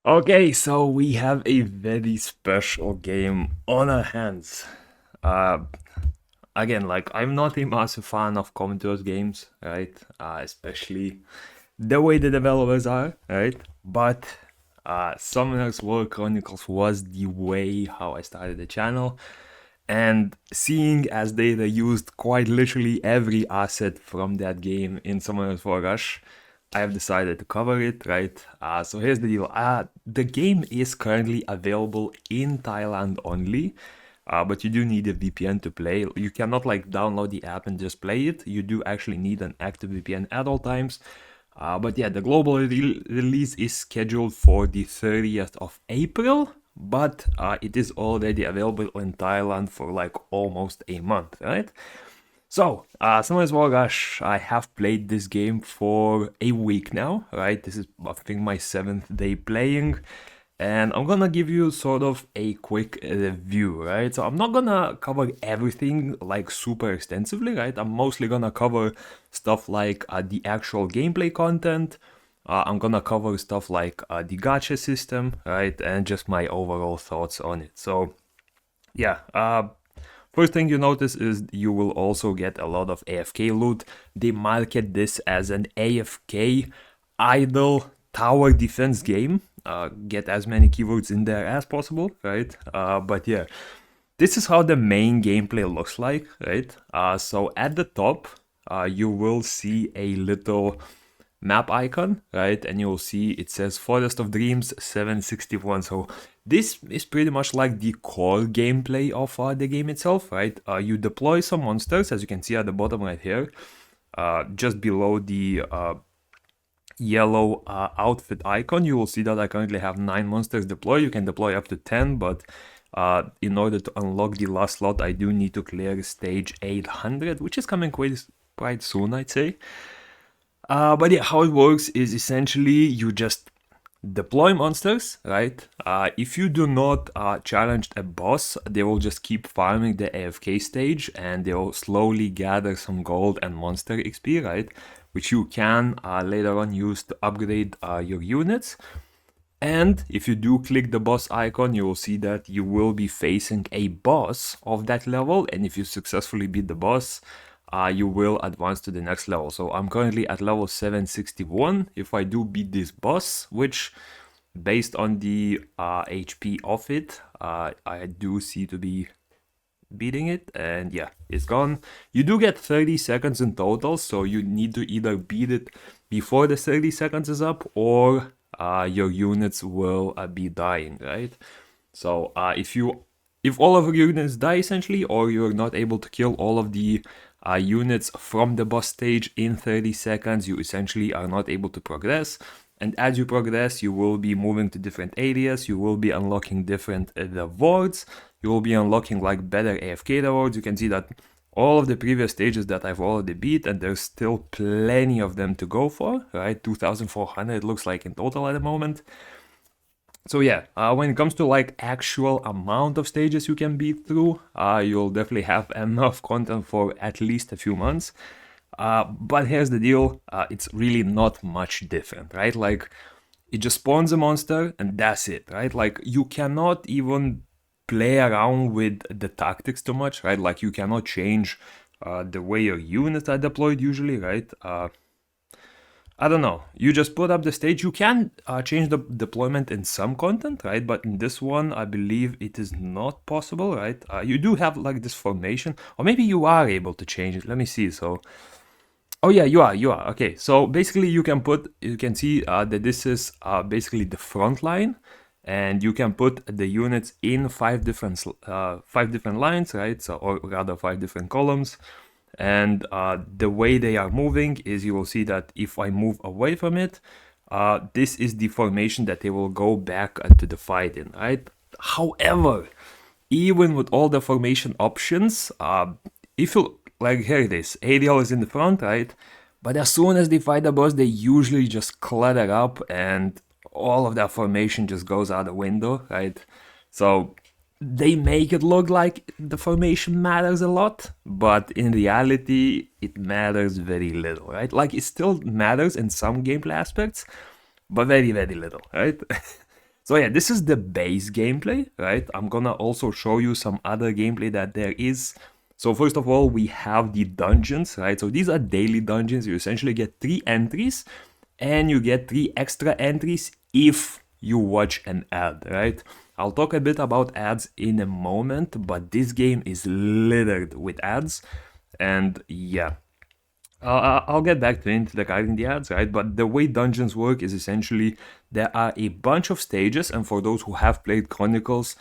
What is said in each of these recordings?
Okay, so we have a very special game on our hands. Uh, Again, like I'm not a massive fan of Commandos games, right? Especially the way the developers are, right? But Summoner's War Chronicles was the way how I started the channel. And seeing as they reused quite literally every asset from that game in Summoners War Rush, I have decided to cover it, right? So here's the deal. The game is currently available in Thailand only, but you do need a VPN to play. You cannot like download the app and just play it. You do actually need an active VPN at all times. But yeah, the global release is scheduled for the 30th of April, but it is already available in Thailand for like almost a month, right? So, Summoners War Rush, I have played this game for a week now, right? This is, I think, my 7th day playing, and I'm gonna give you sort of a quick review, right? So, I'm not gonna cover everything like super extensively, right? I'm mostly gonna cover stuff like the actual gameplay content. I'm gonna cover stuff like the gacha system, right? And just my overall thoughts on it. So, yeah, first thing you notice is you will also get a lot of AFK loot. They market this as an AFK idle tower defense game. Get as many keywords in there as possible, right? But yeah, this is how the main gameplay looks like, right? So at the top, you will see a little map icon, right? And you'll see it says Forest of Dreams 761. So this is pretty much like the core gameplay of the game itself, right? You deploy some monsters, as you can see at the bottom right here, just below the yellow outfit icon. You will see that I currently have 9 monsters deployed. You can deploy up to 10, but in order to unlock the last slot, I do need to clear stage 800, which is coming quite soon, I'd say. But yeah, how it works is essentially you just deploy monsters, right? If you do not challenge a boss, they will just keep farming the AFK stage and they will slowly gather some gold and monster XP, right? Which you can later on use to upgrade your units. And if you do click the boss icon, you will see that you will be facing a boss of that level. And if you successfully beat the boss, you will advance to the next level. So I'm currently at level 761. If I do beat this boss, which based on the HP of it, I do see to be beating it, and yeah, it's gone. You do get 30 seconds in total, so you need to either beat it before the 30 seconds is up, or your units will be dying, right? So if all of your units die essentially, or you're not able to kill all of the units from the boss stage in 30 seconds, you essentially are not able to progress. And as you progress, you will be moving to different areas, you will be unlocking different rewards, you will be unlocking like better AFK rewards. You can see that all of the previous stages that I've already beat, and there's still plenty of them to go for, right? 2,400 it looks like in total at the moment. So yeah, when it comes to like actual amount of stages you can beat through, you'll definitely have enough content for at least a few months. But here's the deal, it's really not much different, right? Like, it just spawns a monster and that's it, right? Like, you cannot even play around with the tactics too much, right? Like, you cannot change the way your units are deployed usually, right? I don't know. You just put up the stage. You can change the deployment in some content, right? But in this one, I believe it is not possible, right? You do have like this formation, or maybe you are able to change it. Let me see. So, oh yeah, you are. Okay, so basically you can see that this is basically the front line, and you can put the units in 5 different lines, right? So, or rather 5 different columns. And the way they are moving is, you will see that if I move away from it, this is the formation that they will go back to the fight in, right? However, even with all the formation options, if you, like, here it is, ADL is in the front, right? But as soon as they fight the boss, they usually just clutter up and all of that formation just goes out the window, right? So they make it look like the formation matters a lot, but in reality, it matters very little, right? Like, it still matters in some gameplay aspects, but very, very little, right? So yeah, this is the base gameplay, right? I'm gonna also show you some other gameplay that there is. So first of all, we have the dungeons, right? So these are daily dungeons. You essentially get 3 entries and you get 3 extra entries if you watch an ad, right? I'll talk a bit about ads in a moment, but this game is littered with ads. And yeah, I'll get back to it regarding the ads, right? But the way dungeons work is essentially there are a bunch of stages, and for those who have played Chronicles,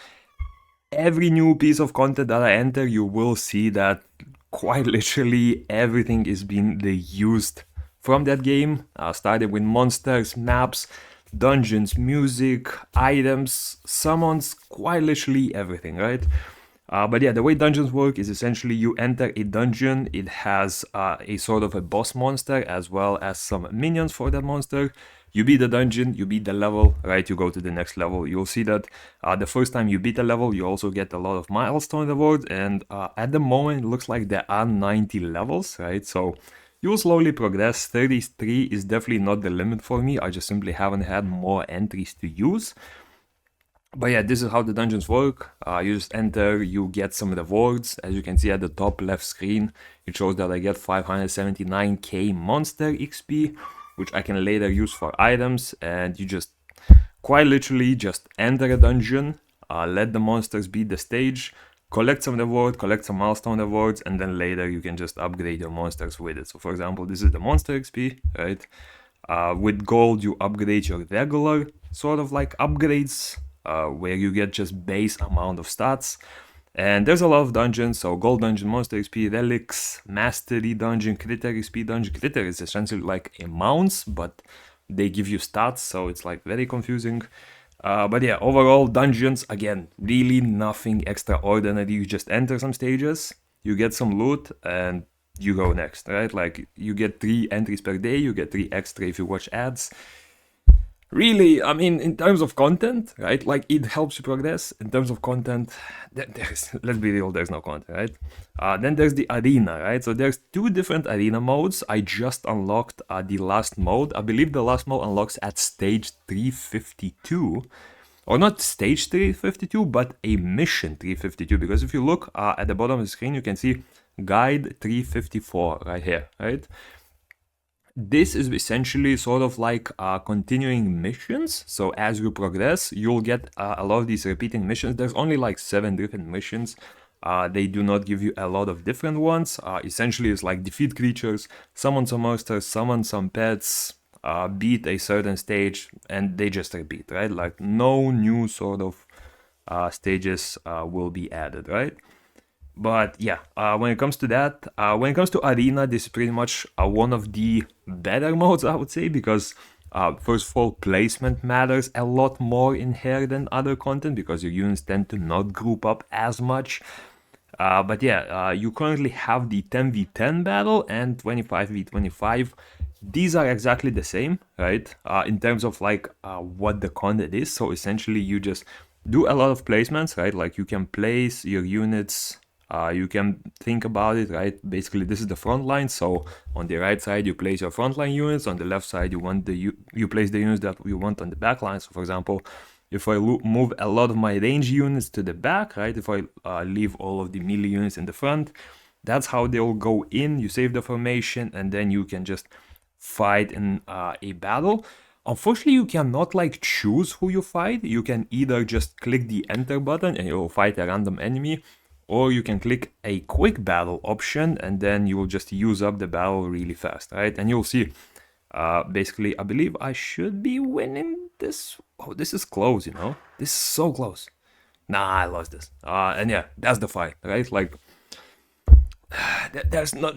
every new piece of content that I enter, you will see that quite literally everything is being reused from that game. Started with monsters, maps, dungeons, music, items, summons, quite literally everything, right? But yeah, the way dungeons work is essentially you enter a dungeon, it has a sort of a boss monster as well as some minions for that monster. You beat the dungeon, you beat the level, right? You go to the next level. You'll see that the first time you beat a level, you also get a lot of milestone rewards. And at the moment, it looks like there are 90 levels, right? So you'll slowly progress. 33 is definitely not the limit for me. I just simply haven't had more entries to use. But yeah, this is how the dungeons work. You just enter, you get some rewards. As you can see at the top left screen, it shows that I get 579k monster XP, which I can later use for items. And you just quite literally just enter a dungeon, let the monsters beat the stage, collect some reward, collect some milestone rewards, and then later you can just upgrade your monsters with it. So for example, this is the monster XP, right? With gold, you upgrade your regular sort of like upgrades, where you get just base amount of stats. And there's a lot of dungeons, so gold dungeon, monster XP, relics, mastery dungeon, critter XP dungeon. Critter is essentially like amounts, but they give you stats, so it's like very confusing. But yeah, overall dungeons, again, really nothing extraordinary. You just enter some stages, you get some loot, and you go next, right? Like you get 3 entries per day, you get 3 extra if you watch ads. Really, I mean, in terms of content, right? Like it helps you progress. In terms of content, let's be real, there's no content, right? Then there's the arena, right? So there's 2 different arena modes. I just unlocked the last mode. I believe the last mode unlocks at stage 352. Or not stage 352, but a mission 352. Because if you look at the bottom of the screen, you can see guide 354 right here, right? This is essentially sort of like continuing missions. So as you progress, you'll get a lot of these repeating missions. There's only like 7 different missions. They do not give you a lot of different ones. Essentially, it's like defeat creatures, summon some monsters, summon some pets, beat a certain stage, and they just repeat, right? Like no new sort of stages will be added, right? But yeah, when it comes to that, when it comes to arena, this is pretty much one of the better modes, I would say, because first of all, placement matters a lot more in here than other content, because your units tend to not group up as much. But yeah, you currently have the 10v10 battle and 25v25. These are exactly the same, right? In terms of like what the content is. So essentially, you just do a lot of placements, right? Like you can place your units. You can think about it, right? Basically, this is the front line. So on the right side, you place your frontline units. On the left side, you place the units that you want on the back line. So for example, if I move a lot of my range units to the back, right? If I leave all of the melee units in the front, that's how they'll go in. You save the formation, and then you can just fight in a battle. Unfortunately, you cannot like choose who you fight. You can either just click the enter button and you'll fight a random enemy, or you can click a quick battle option and then you will just use up the battle really fast, right? And you'll see, basically, I believe I should be winning this. Oh, this is close, you know? This is so close. Nah, I lost this. And yeah, that's the fight, right? Like, there's not...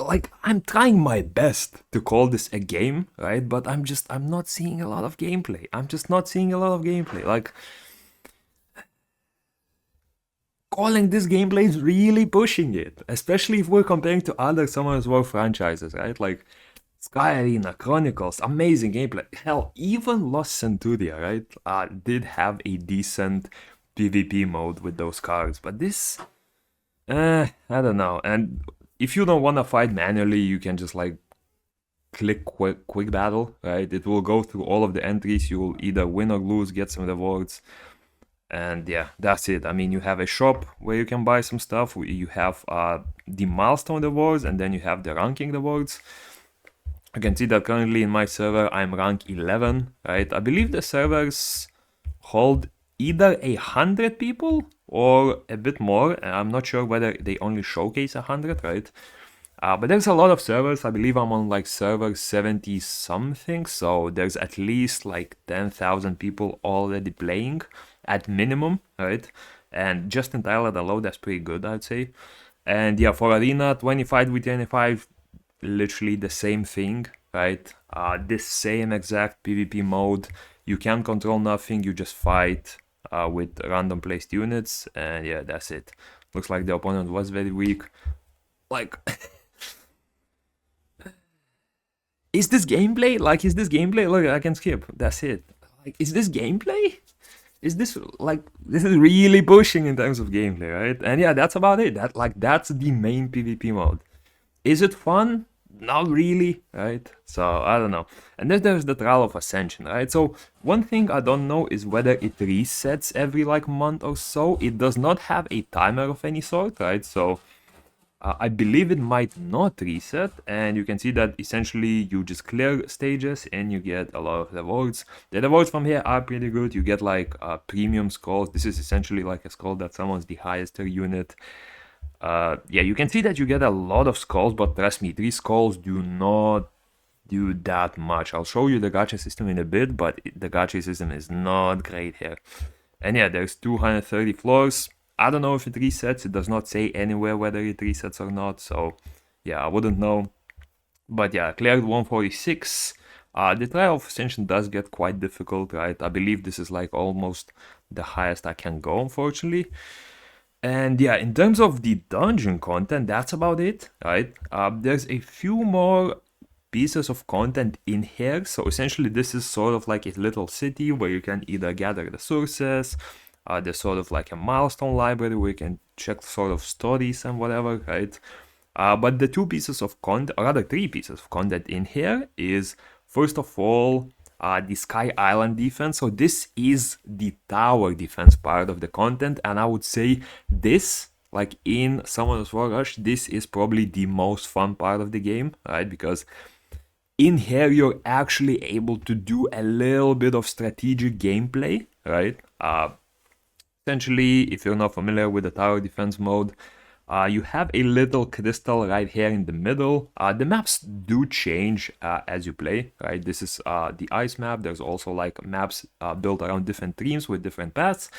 like, I'm trying my best to call this a game, right? But I'm not seeing a lot of gameplay. I'm just not seeing a lot of gameplay. Like... calling this gameplay is really pushing it, especially if we're comparing to other Summoners War franchises, right? Like Sky Arena, Chronicles, amazing gameplay. Hell, even Lost Centuria, right? Did have a decent PvP mode with those cards, but this, I don't know. And if you don't want to fight manually, you can just like click quick battle, right? It will go through all of the entries. You will either win or lose, get some rewards. And yeah, that's it. I mean, you have a shop where you can buy some stuff. You have the milestone rewards, and then you have the ranking rewards. I can see that currently in my server, I'm rank 11, right? I believe the servers hold either 100 people or a bit more. I'm not sure whether they only showcase 100, right? But there's a lot of servers. I believe I'm on like server 70 something, so there's at least like 10,000 people already playing at minimum, right? And just in Thailand alone, that's pretty good, I'd say. And yeah, for Arena 25 with 25, literally the same thing, right? This same exact PvP mode. You can't control nothing, you just fight with random placed units, and yeah, that's it. Looks like the opponent was very weak. Like, is this gameplay? Like, is this gameplay? Look, I can skip. That's it. Like, is this gameplay? Is this like, this is really pushing in terms of gameplay, right? And yeah, that's about it. That's the main PvP mode. Is it fun? Not really, right? So I don't know. And then there's the Trial of Ascension, right? So one thing I don't know is whether it resets every like month or so. It does not have a timer of any sort, right? So I believe it might not reset, and you can see that essentially you just clear stages and you get a lot of rewards. The rewards from here are pretty good. You get like premium skulls. This is essentially like a skull that summons the highest tier unit. Yeah, you can see that you get a lot of skulls, but trust me, 3 skulls do not do that much. I'll show you the gacha system in a bit, but the gacha system is not great here. And yeah, there's 230 floors. I don't know if it resets. It does not say anywhere whether it resets or not, so yeah, I wouldn't know. But yeah, cleared 146. The Trial of Ascension does get quite difficult, right? I believe this is like almost the highest I can go, unfortunately. And yeah, in terms of the dungeon content, that's about it, right? There's a few more pieces of content in here. So essentially, this is sort of like a little city where you can either gather resources. There's sort of like a milestone library where you can check sort of stories and whatever, right? But the 2 pieces of content, or rather 3 pieces of content in here is, first of all, the Sky Island defense. So this is the tower defense part of the content, and I would say this, like in Summoner's War Rush, this is probably the most fun part of the game, right? Because in here you're actually able to do a little bit of strategic gameplay, right? Essentially, if you're not familiar with the tower defense mode, you have a little crystal right here in the middle. The maps do change as you play, right? This is the ice map. There's also like maps built around different streams with different paths.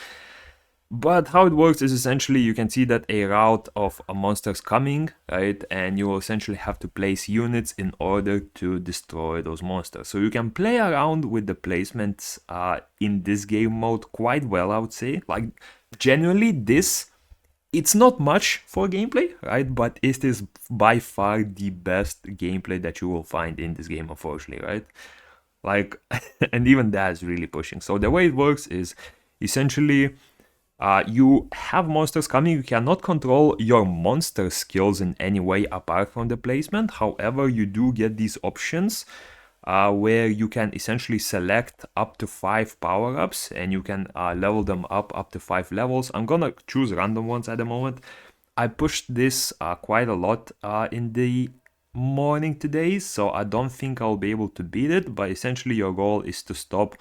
But how it works is essentially you can see that a route of monsters coming, right? And you will essentially have to place units in order to destroy those monsters. So you can play around with the placements in this game mode quite well, I would say. Like, genuinely, it's not much for gameplay, right? But it is by far the best gameplay that you will find in this game, unfortunately, right? Like, and even that is really pushing. So the way it works is essentially you have monsters coming. You cannot control your monster skills in any way apart from the placement. However, you do get these options where you can essentially select up to 5 power-ups and you can level them up to 5 levels. I'm gonna choose random ones at the moment. I pushed this quite a lot in the morning today, so I don't think I'll be able to beat it, but essentially your goal is to stop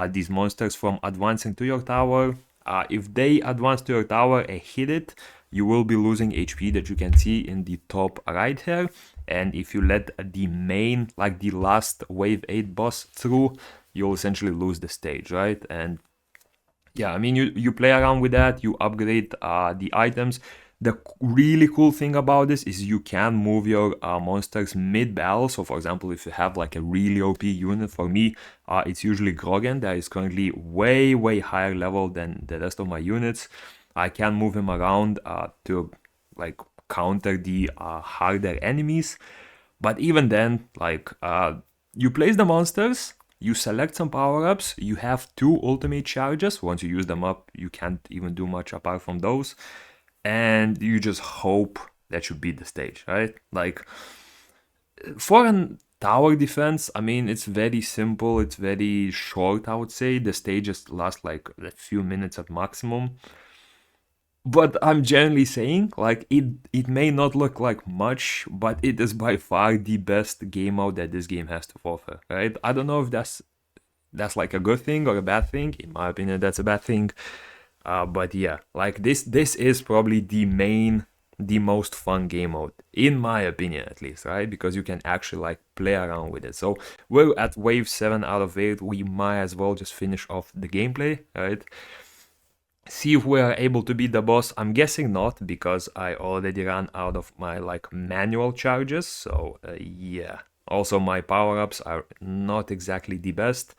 these monsters from advancing to your tower. If they advance to your tower and hit it, you will be losing HP that you can see in the top right here. And if you let the main, like the last wave 8 boss through, you'll essentially lose the stage, right? And yeah, I mean, you play around with that, you upgrade the items. The really cool thing about this is you can move your monsters mid-battle. So for example, if you have like a really OP unit, for me, it's usually Grogan that is currently way higher level than the rest of my units. I can move him around to like counter the harder enemies. But even then, like you place the monsters, you select some power-ups, you have 2 ultimate charges. Once you use them up, you can't even do much apart from those. And you just hope that you beat the stage, right? Like, for an Tower defense, I mean, it's very simple, it's very short, I would say. The stages last like a few minutes at maximum. But I'm generally saying, like, it may not look like much, but it is by far the best game mode that this game has to offer, right? I don't know if that's like a good thing or a bad thing. In my opinion, that's a bad thing. But yeah, like this is probably the most fun game mode, in my opinion at least, right? Because you can actually like play around with it. So we're at wave 7 out of 8. We might as well just finish off the gameplay, right? See if we are able to beat the boss. I'm guessing not, because I already ran out of my like manual charges. So yeah. Also my power-ups are not exactly the best.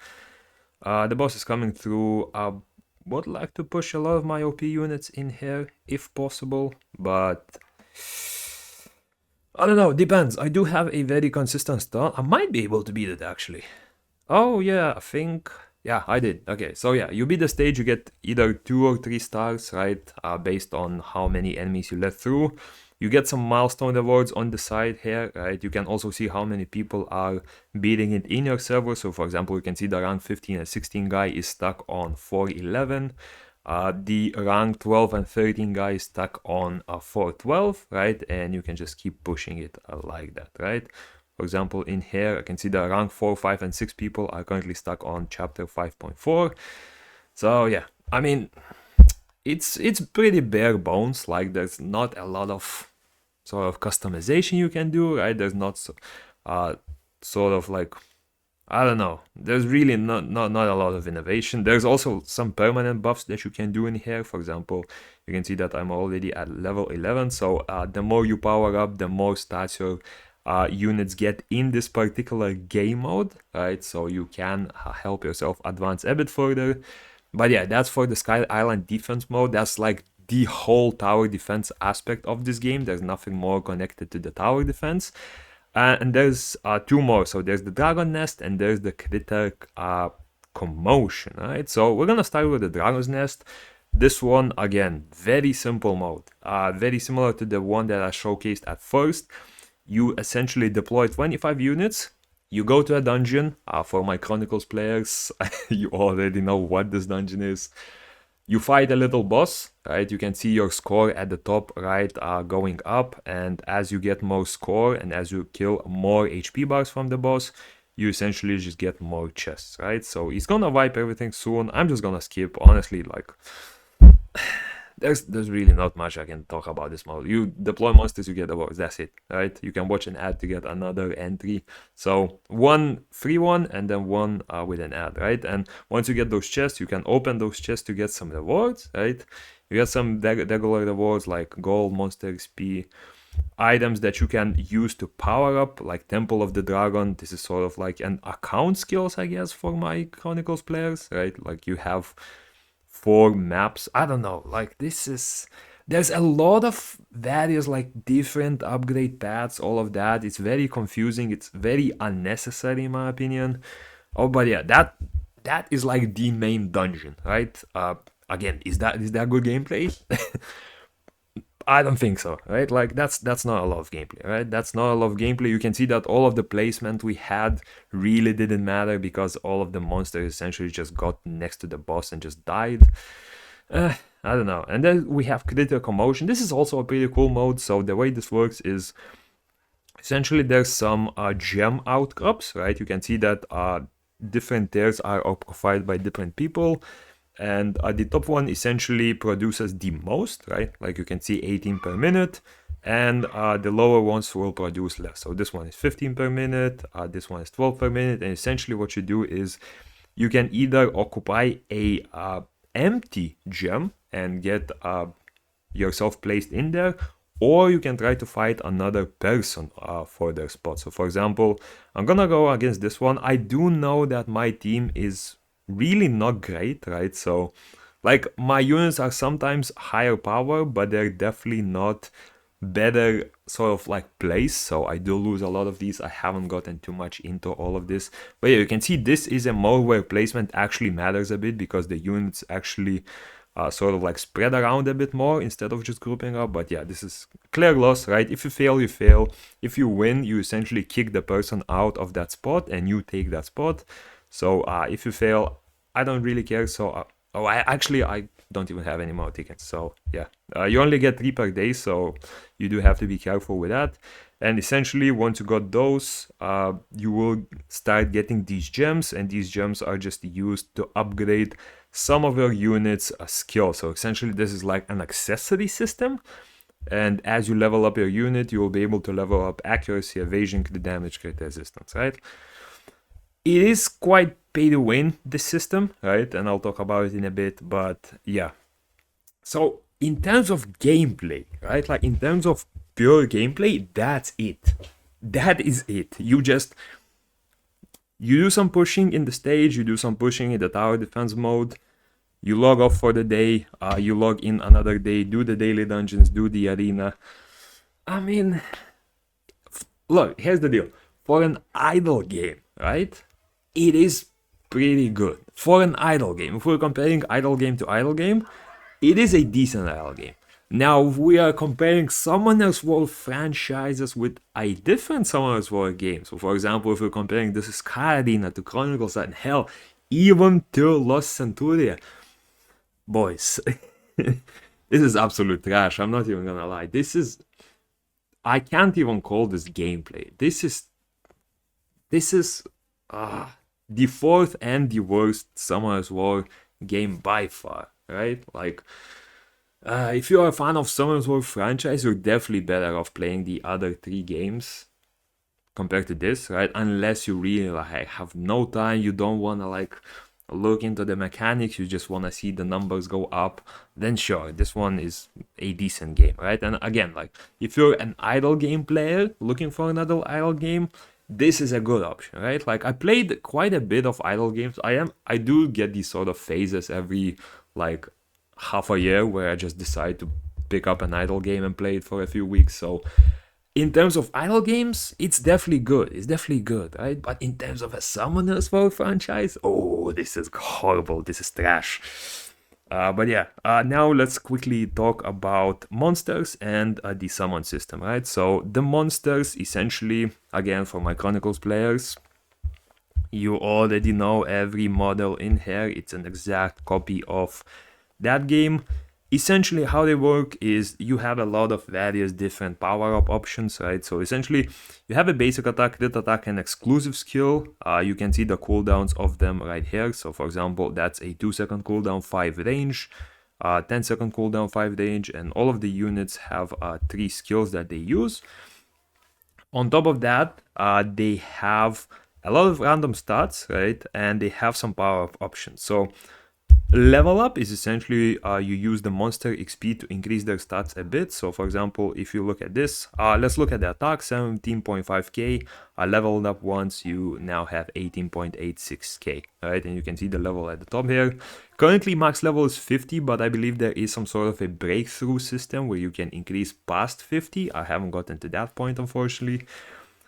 The boss is coming through. I would like to push a lot of my OP units in here if possible, but I don't know, depends. I do have a very consistent stun. I might be able to beat it actually. Oh yeah, I think, yeah, I did. Okay, so yeah, you beat the stage, you get either 2 or 3 stars, right? Based on how many enemies you let through. You get some milestone rewards on the side here, right? You can also see how many people are beating it in your server. So for example, you can see the rank 15 and 16 guy is stuck on 411. The rank 12 and 13 guy is stuck on 412, right? And you can just keep pushing it like that, right? For example, in here, I can see the rank 4, 5, and 6 people are currently stuck on chapter 5.4. So yeah, I mean, it's pretty bare bones. Like, there's not a lot of sort of customization you can do, right? There's not sort of like, I don't know. There's really not a lot of innovation. There's also some permanent buffs that you can do in here. For example, you can see that I'm already at level 11. So the more you power up, the more stats your units get in this particular game mode, right? So you can help yourself advance a bit further. But yeah, that's for the Sky Island defense mode. That's like the whole tower defense aspect of this game. There's nothing more connected to the tower defense. And there's 2 more. So there's the Dragon Nest and there's the Critter Commotion, right? So we're gonna start with the Dragon's Nest. This one, again, very simple mode. Very similar to the one that I showcased at first. You essentially deploy 25 units. You go to a dungeon. For my Chronicles players, you already know what this dungeon is. You fight a little boss, right? You can see your score at the top right going up, and as you get more score and as you kill more HP bars from the boss, you essentially just get more chests, right? So he's gonna wipe everything soon. I'm just gonna skip, honestly, like there's really not much I can talk about this mode. You deploy monsters, you get awards, that's it, right? You can watch an ad to get another entry. So one free one and then one with an ad, right? And once you get those chests, you can open those chests to get some rewards, right? You get some regular rewards like gold, monster XP, items that you can use to power up, like Temple of the Dragon. This is sort of like an account skills, I guess, for my Chronicles players, right? Like you have 4 maps. I don't know, like there's a lot of various like different upgrade paths, all of that. It's very confusing, it's very unnecessary in my opinion. Oh, but yeah, that is like the main dungeon, right? Again, is that good gameplay? I don't think so, right? Like that's not a lot of gameplay, right? That's not a lot of gameplay. You can see that all of the placement we had really didn't matter because all of the monsters essentially just got next to the boss and just died. I don't know. And then we have Critter Commotion. This is also a pretty cool mode. So the way this works is essentially there's some gem outcrops, right? You can see that different tiers are provided by different people. And the top one essentially produces the most, right? Like you can see 18 per minute, and the lower ones will produce less. So this one is 15 per minute, this one is 12 per minute, and essentially what you do is you can either occupy a empty gem and get yourself placed in there, or you can try to fight another person for their spot. So for example, I'm gonna go against this one. I do know that my team is really not great, right? So like my units are sometimes higher power, but they're definitely not better sort of like place. So I do lose a lot of these. I haven't gotten too much into all of this, but yeah, you can see this is a mode where placement actually matters a bit because the units actually sort of like spread around a bit more instead of just grouping up. But yeah, this is clear loss, right? If you fail, you fail. If you win, you essentially kick the person out of that spot and you take that spot. So if you fail, I don't really care. So I don't even have any more tickets. So yeah, you only get 3 per day, so you do have to be careful with that. And essentially, once you got those, you will start getting these gems, and these gems are just used to upgrade some of your units' skill. So essentially, this is like an accessory system. And as you level up your unit, you will be able to level up accuracy, evasion, crit damage, crit resistance, right? It is quite pay to win, this system, right? And I'll talk about it in a bit, but yeah. So in terms of gameplay, right? Like in terms of pure gameplay, that's it. That is it. You do some pushing in the stage, you do some pushing in the tower defense mode, you log off for the day, you log in another day, do the daily dungeons, do the arena. I mean, look, here's the deal. For an idle game, right? It is pretty good. For an idle game, if we're comparing idle game to idle game, it is a decent idle game. Now, if we are comparing Summoner's War franchises with a different Summoner's War game, so for example, if we're comparing this Sky Arena to Chronicles and hell, even to Lost Centuria, boys, this is absolute trash. I'm not even gonna lie. I can't even call this gameplay. This is the fourth and the worst Summoner's War game by far, right? Like, if you are a fan of Summoner's War franchise, you're definitely better off playing the other 3 games compared to this, right? Unless you really like have no time, you don't want to like look into the mechanics, you just want to see the numbers go up, then sure, this one is a decent game, right? And again, like if you're an idle game player looking for another idle game, this is a good option, right? Like I played quite a bit of idle games. I do get these sort of phases every like half a year where I just decide to pick up an idle game and play it for a few weeks. So in terms of idle games, it's definitely good. It's definitely good, right? But in terms of a Summoner's War franchise, oh, this is horrible. This is trash. But yeah, now let's quickly talk about monsters and the summon system, right? So the monsters, essentially, again, for my Chronicles players, you already know every model in here. It's an exact copy of that game. Essentially, how they work is you have a lot of various different power-up options, right? So essentially, you have a basic attack, crit attack, and exclusive skill. You can see the cooldowns of them right here. So for example, that's a 2-second cooldown, 5 range, 10-second cooldown, 5 range, and all of the units have 3 skills that they use. On top of that, they have a lot of random stats, right? And they have some power-up options. So level up is essentially you use the monster XP to increase their stats a bit. So for example, if you look at this, let's look at the attack, 17.5k. Leveled up once, you now have 18.86k, right? And you can see the level at the top here. Currently max level is 50, but I believe there is some sort of a breakthrough system where you can increase past 50. I haven't gotten to that point, unfortunately.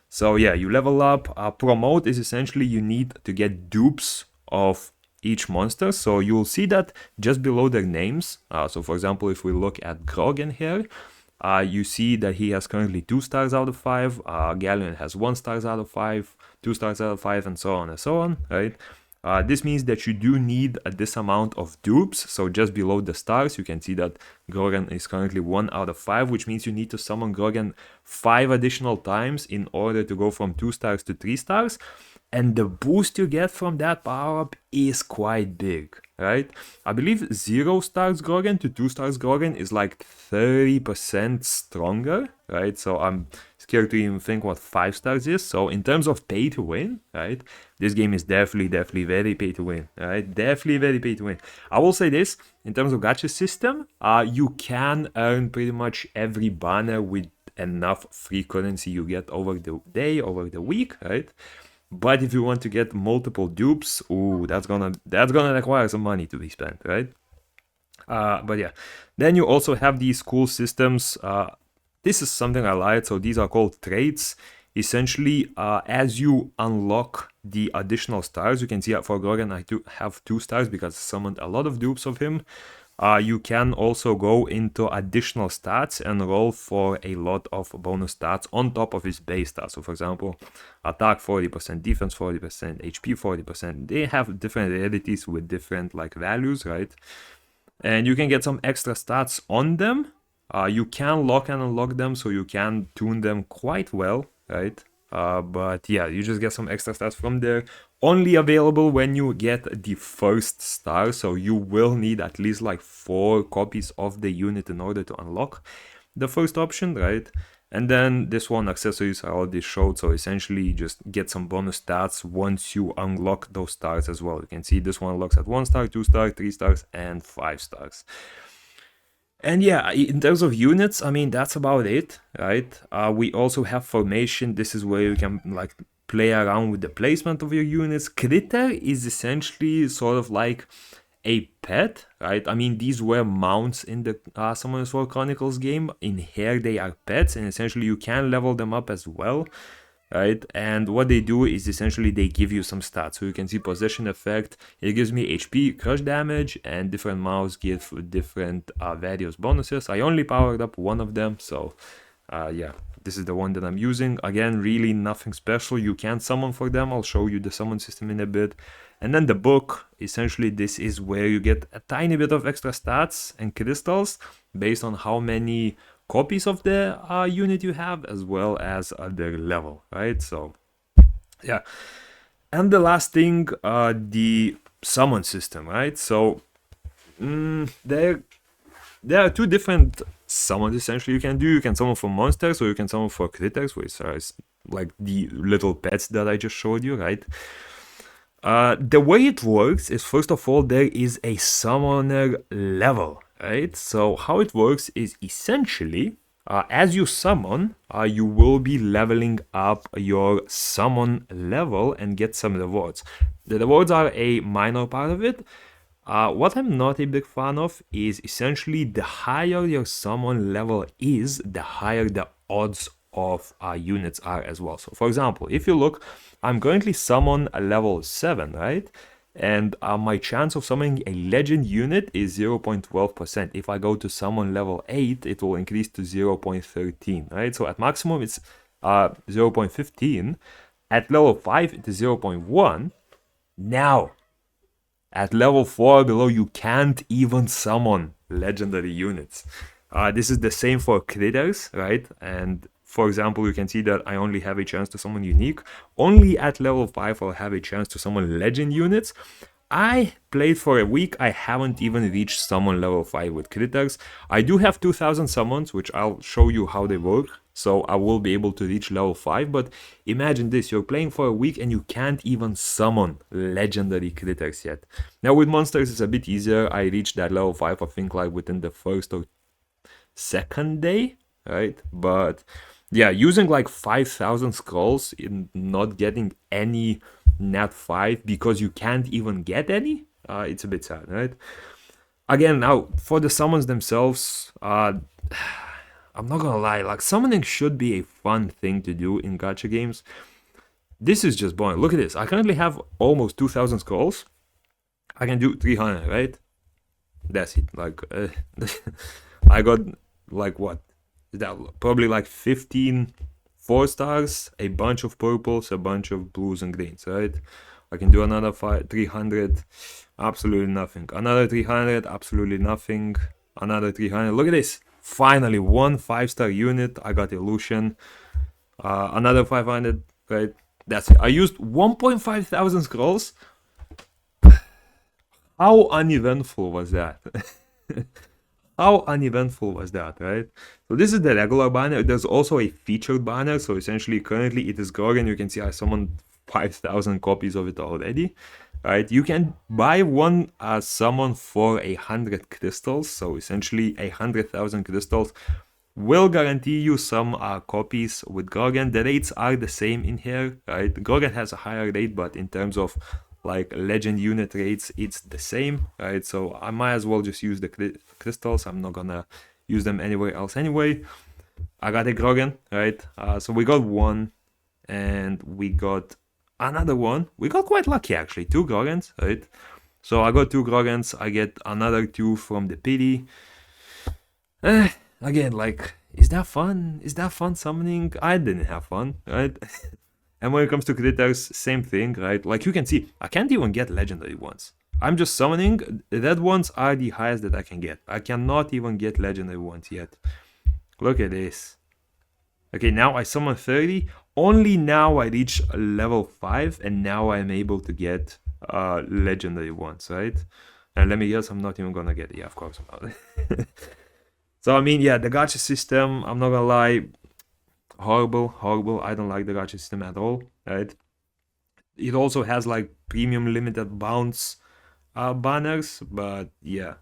So yeah, you level up. Promote is essentially you need to get dupes of each monster. So you'll see that just below their names. So for example, if we look at Grogan here, you see that he has currently 2 stars out of 5. Galleon has 1 stars out of 5, 2 stars out of 5, and so on and so on, right? This means that you do need this amount of dupes. So just below the stars, you can see that Grogan is currently 1 out of 5, which means you need to summon Grogan 5 additional times in order to go from 2 stars to 3 stars. And the boost you get from that power-up is quite big, right? I believe 0 stars Grogan to 2 stars Grogan is like 30% stronger, right? So I'm scared to even think what 5 stars is. So in terms of pay to win, right? This game is definitely very pay to win, right? Definitely very pay to win. I will say this, in terms of gacha system, you can earn pretty much every banner with enough free currency you get over the day, over the week, right? But if you want to get multiple dupes, ooh, that's gonna require some money to be spent, right? But yeah, then you also have these cool systems. This is something I like. So these are called traits. Essentially, as you unlock the additional stars, you can see for Grogan I do have 2 stars because I summoned a lot of dupes of him. you can also go into additional stats and roll for a lot of bonus stats on top of his base stats. So for example, attack 40%, defense 40%, HP 40%. They have different rarities with different like values, right? And you can get some extra stats on them. You can lock and unlock them, so you can tune them quite well, right? But yeah, you just get some extra stats from there. Only available when you get the first star, so you will need at least like 4 copies of the unit in order to unlock the first option, right? And then this one, accessories, I already showed, so essentially you just get some bonus stats once you unlock those stars as well. You can see this one unlocks at 1 star, 2 stars, 3 stars, and 5 stars. And yeah, in terms of units, I mean, that's about it, right? We also have formation. This is where you can like play around with the placement of your units. Critter is essentially sort of like a pet, right? I mean, these were mounts in the Summoners War Chronicles game. In here, they are pets, and essentially you can level them up as well, right? And what they do is essentially they give you some stats. So you can see possession effect. It gives me HP, crush damage, and different mounts give different various bonuses. I only powered up one of them, so yeah, this is the one that I'm using. Again, really nothing special. You can summon for them. I'll show you the summon system in a bit. And then the book, essentially this is where you get a tiny bit of extra stats and crystals based on how many copies of the unit you have, as well as their level, right? So yeah. And the last thing, the summon system, right? So there are 2 different summons essentially you can do. You can summon for monsters, or you can summon for critters, which are like the little pets that I just showed you, right? The way it works is, first of all, there is a summoner level, right? So how it works is essentially, as you summon, you will be leveling up your summon level and get some rewards. The rewards are a minor part of it. What I'm not a big fan of is essentially the higher your summon level is, the higher the odds of units are as well. So for example, if you look, I'm currently summon a level 7, right? And my chance of summoning a legend unit is 0.12%. If I go to summon level 8, it will increase to 0.13, right? So at maximum it's 0.15. At level 5 it is 0.1. Now at level 4 below, you can't even summon legendary units. This is the same for critters, right? And for example, you can see that I only have a chance to summon unique. Only at level 5 I'll have a chance to summon legend units. I played for a week, I haven't even reached summon level 5 with critters. I do have 2000 summons, which I'll show you how they work. So I will be able to reach level 5, but imagine this, you're playing for a week and you can't even summon legendary critters yet. Now with monsters it's a bit easier. I reached that level 5, I think like within the first or second day, right? But yeah, using like 5000 scrolls in not getting any nat 5 because you can't even get any, it's a bit sad, right? Again, now for the summons themselves, I'm not gonna lie, like summoning should be a fun thing to do in gacha games. This is just boring. Look at this. I currently have almost 2000 scrolls. I can do 300, right? That's it. Like, I got like what? That probably like 15 4 stars, a bunch of purples, a bunch of blues and greens, right? I can do another 300, absolutely nothing. Another 300, absolutely nothing. Another 300. Look at this. Finally, one 5-star unit. I got illusion. Another 500, right? That's it. I used 1.5 thousand scrolls. How uneventful was that? How uneventful was that, right? So this is the regular banner. There's also a featured banner. So essentially, currently it is Gorgon. You can see I summoned 5,000 copies of it already, right? You can buy one summon for 100 crystals. So essentially 100,000 crystals will guarantee you some copies with Gorgon. The rates are the same in here, right? Gorgon has a higher rate, but in terms of like legend unit rates, it's the same, right? So I might as well just use the crystals. I'm not gonna use them anywhere else anyway. I got a Gorgon, right? So we got one and we got another one. We got quite lucky actually, 2 Gorgons, right? So I got 2 Grogans, I get another 2 from the pity. Again, like, is that fun? Is that fun summoning? I didn't have fun, right? And when it comes to critters, same thing, right? Like you can see, I can't even get legendary ones. I'm just summoning, red ones are the highest that I can get. I cannot even get legendary ones yet. Look at this. Okay, now I summon 30. Only now I reach level 5 and now I'm able to get legendary ones, right? And let me guess, I'm not even gonna get it. Yeah, of course I'm not. So I mean, yeah, the gacha system, I'm not gonna lie, horrible. I don't like the gacha system at all, right? It also has like premium limited bounce banners, but yeah.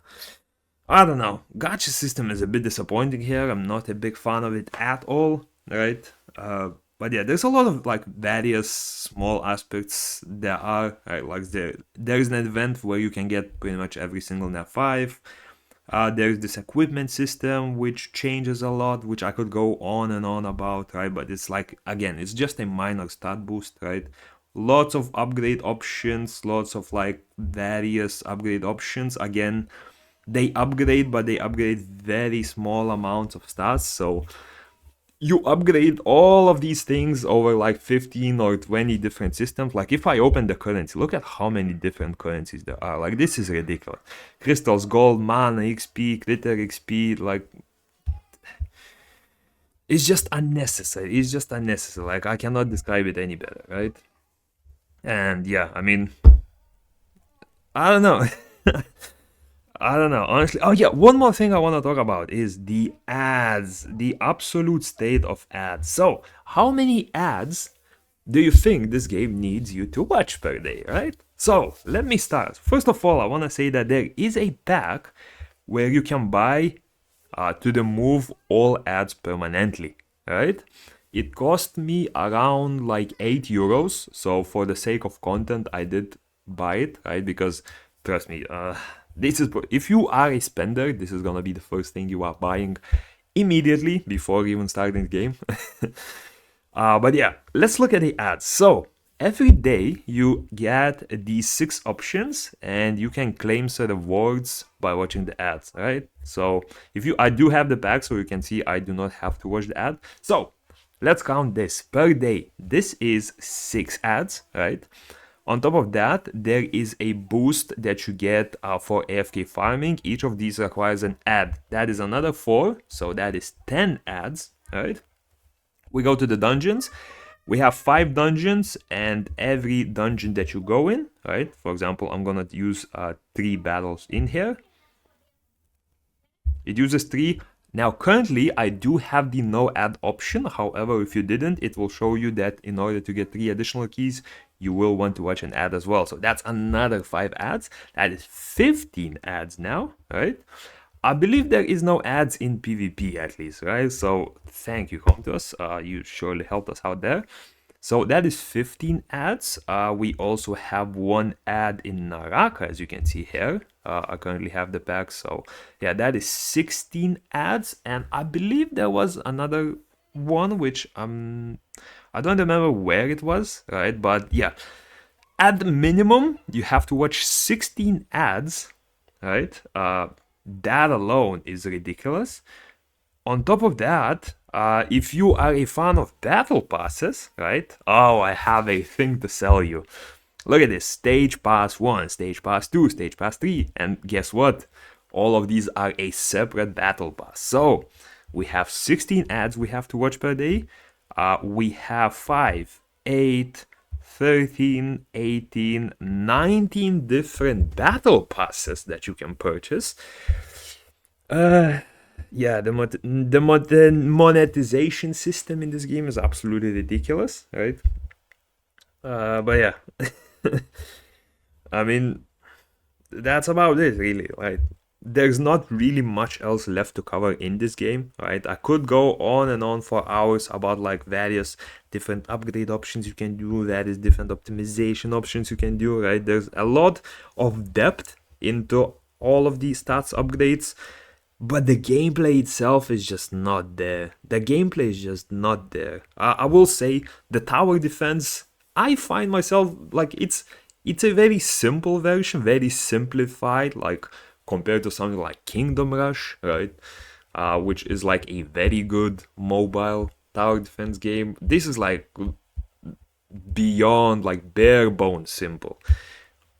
I don't know. Gacha system is a bit disappointing here. I'm not a big fan of it at all, right? But yeah, there's a lot of like various small aspects there are, right? Like there's an event where you can get pretty much every single NAV 5. There's this equipment system which changes a lot, which I could go on and on about, right? But it's like, again, it's just a minor stat boost, right? Lots of upgrade options, lots of like various upgrade options. Again, they upgrade, but they upgrade very small amounts of stats. So you upgrade all of these things over like 15 or 20 different systems. Like if I open the currency, look at how many different currencies there are. Like this is ridiculous. Crystals, gold, mana, XP, critter XP, like it's just unnecessary. It's just unnecessary. Like I cannot describe it any better, right? And yeah, I mean, I don't know. I don't know, honestly. Oh yeah, one more thing I want to talk about is the ads, the absolute state of ads. So, how many ads do you think this game needs you to watch per day, right? So, let me start. First of all, I want to say that there is a pack where you can buy to remove all ads permanently, right? It cost me around like 8 euros. So, for the sake of content, I did buy it, right? Because, trust me, this is, if you are a spender, this is gonna be the first thing you are buying immediately before even starting the game. But yeah, let's look at the ads. So every day you get these 6 options and you can claim some rewards by watching the ads, right? So if you, I do have the pack, so you can see I do not have to watch the ad. So let's count this per day. This is 6 ads, right? On top of that, there is a boost that you get for AFK farming. Each of these requires an ad. That is another 4, so that is 10 ads, right? We go to the dungeons. We have 5 dungeons, and every dungeon that you go in, right? For example, I'm gonna use 3 battles in here. It uses 3. Now, currently, I do have the no ad option. However, if you didn't, it will show you that in order to get 3 additional keys, you will want to watch an ad as well. So that's another 5 ads. That is 15 ads now, right? I believe there is no ads in PvP at least, right? So thank you, Caiross. You surely helped us out there. So that is 15 ads. We also have 1 ad in Naraka, as you can see here. I currently have the pack, so yeah, that is 16 ads. And I believe there was another one, which I don't remember where it was, right? But yeah, at the minimum, you have to watch 16 ads, right? That alone is ridiculous. On top of that, if you are a fan of battle passes, right? Oh, I have a thing to sell you. Look at this, Stage Pass 1, Stage Pass 2, Stage Pass 3. And guess what? All of these are a separate battle pass. So, we have 16 ads we have to watch per day. We have 5, 8, 13, 18, 19 different battle passes that you can purchase. Yeah, the monetization system in this game is absolutely ridiculous, right? But yeah, I mean, that's about it, really, right? There's not really much else left to cover in this game, right? I could go on and on for hours about like various different upgrade options you can do, various different optimization options you can do, right? There's a lot of depth into all of these stats upgrades, but the gameplay itself is just not there. The gameplay is just not there. I will say the tower defense, I find myself like it's It's a very simple version, very simplified, like compared to something like Kingdom Rush, right? Which is like a very good mobile tower defense game. This is like beyond like bare bones simple.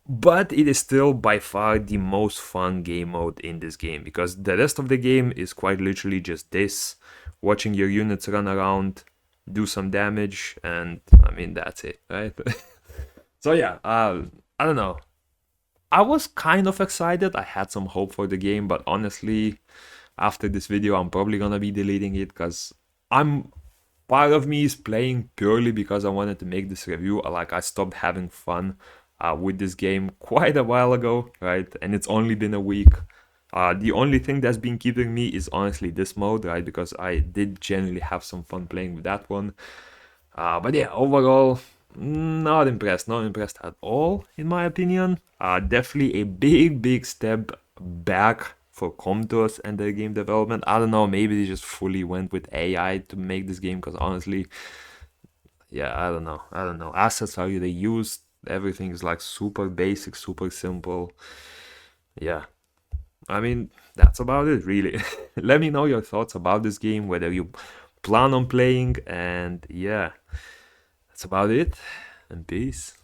But it is still by far the most fun game mode in this game because the rest of the game is quite literally just this, watching your units run around, do some damage, and I mean that's it, right? So yeah, I don't know. I was kind of excited. I had some hope for the game, but honestly, after this video, I'm probably gonna be deleting it because I'm part of me is playing purely because I wanted to make this review. Like I stopped having fun with this game quite a while ago, right? And it's only been a week. The only thing that's been keeping me is honestly this mode, right? Because I did generally have some fun playing with that one. But yeah, overall, not impressed at all, in my opinion. Definitely a big step back for Comtos and their game development. I don't know, maybe they just fully went with AI to make this game, because honestly, yeah, I don't know. Assets are they used, everything is like super basic, super simple. Yeah, I mean, that's about it, really. Let me know your thoughts about this game, whether you plan on playing, and yeah, that's about it. And peace.